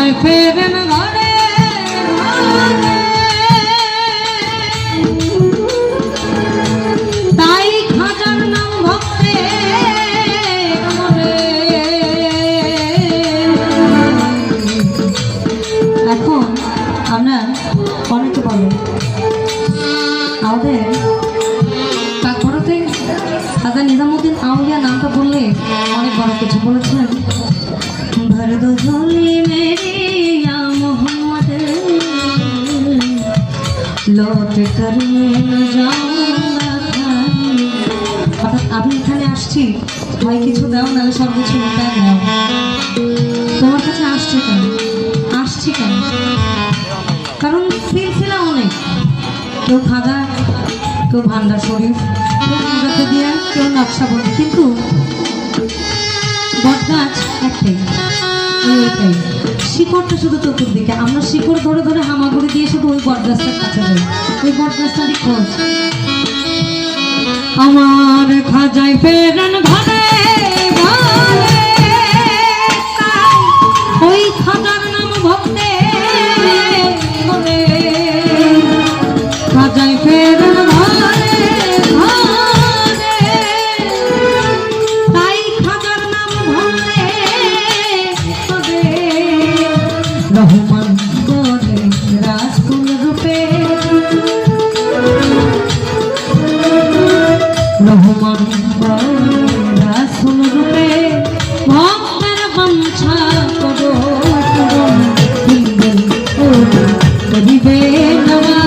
খাজায় ফেরেন ঘরে তাই খাজার নাম ভক্তে এখন আমরা অনেকে বলে আমাদের কাকড়াতে খাজা নিজামুদ্দিন আউলিয়া নামটা বললে অনেক বড় কিছু বলেছিলেন। ভরদ ঝোলি মেরিয়া মোহাম্মদ লৌট কর অর্থাৎ আমি এখানে আসছি ভাই কিছু দাও নাহলে সব কিছু উল্টায় দাও। তোমার কাছে আসছি কেন কারণ সিলসিলা অনেক, কেউ খাজা, কেউ ভান্ডার শরীফ, কেউ মুজাতে দিয়া, কেউ নকশা বলি, কিন্তু বটগাছ একটাই, ওইটাই শিকড়টা শুধু চতুর্দিকে। আমরা শিকড় ধরে ধরে হামাগুড়ি দিয়ে শুধু ওই বটগাছটার কাছে যাই, ওই বটগাছটারই খোঁজ। আমার খাজায় ফেরান ঘরে ওই খাজার নাম ভক্তে খাজায় ফেরান ঘরে তাই খাজার নাম ভক্তে রহমান বলে রাসূল রূপে রহমান বলে রাসূল রূপে ভক্তের বাঞ্ছা করো দিল করিবে নওয়া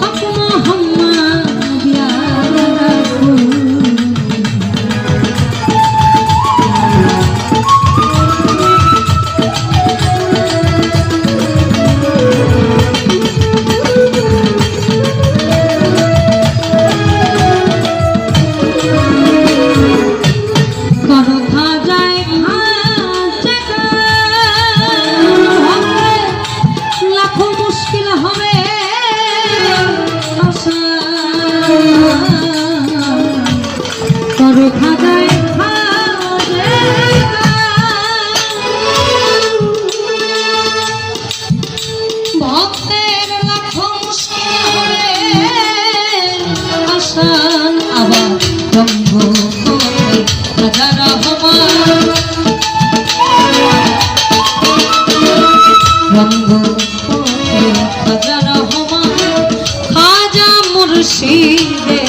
হক মুহাম্মদ ইয়া রাসূল। খাজা মুর্শিদে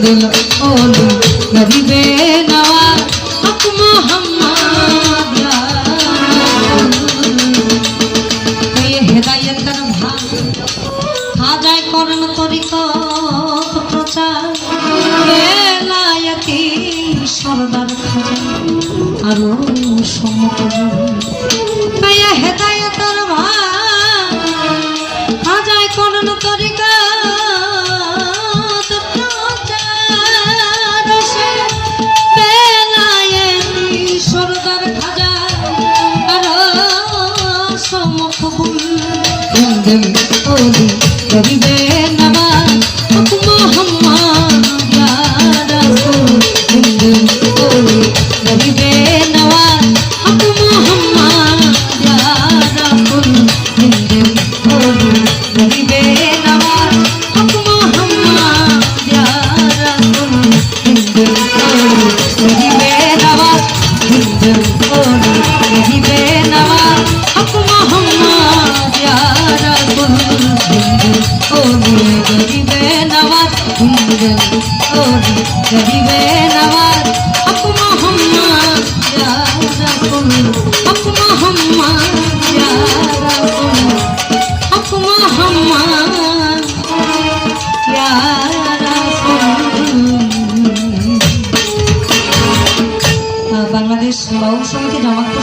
দিল ওলি গরিবে নওয়াজ হক মুহাম্মদ ইয়া হেদায়েতের ভাগ খাজায় করন তরিকত প্রচার বেলায়েতি সরদার খাজা আরো সম্মুখ ইয়া হেদায়েতের ভাগ খাজায় করন তরিকত প্রচার বেলায়েতি সরদার খাজা আরো সম্মুখ দিল ওলি গরিবে নওয়াজ হক মুহাম্মদ ইয়া রাসূল দিল ওলি গরিবে নওয়াজ হক মুহাম্মদ ইয়া রাসূল দিল ওলি গরিবে নওয়াজ হক মুহাম্মদ ইয়া রাসূল দিল ওলি গরিবে নওয়াজ দিল ওলি গরিবে নওয়াজ হক মুহাম্মদ ইয়া রাসূল ওলি গরিবে নওয়াজ দিল ওলি গরিবে নওয়াজ হক মুহাম্মদ ইয়া রাসূল হক মুহাম্মদ ইয়া রাসূল হক মুহাম্মদ ইয়া রাসূল। বাংলাদেশ বাউল সমিতি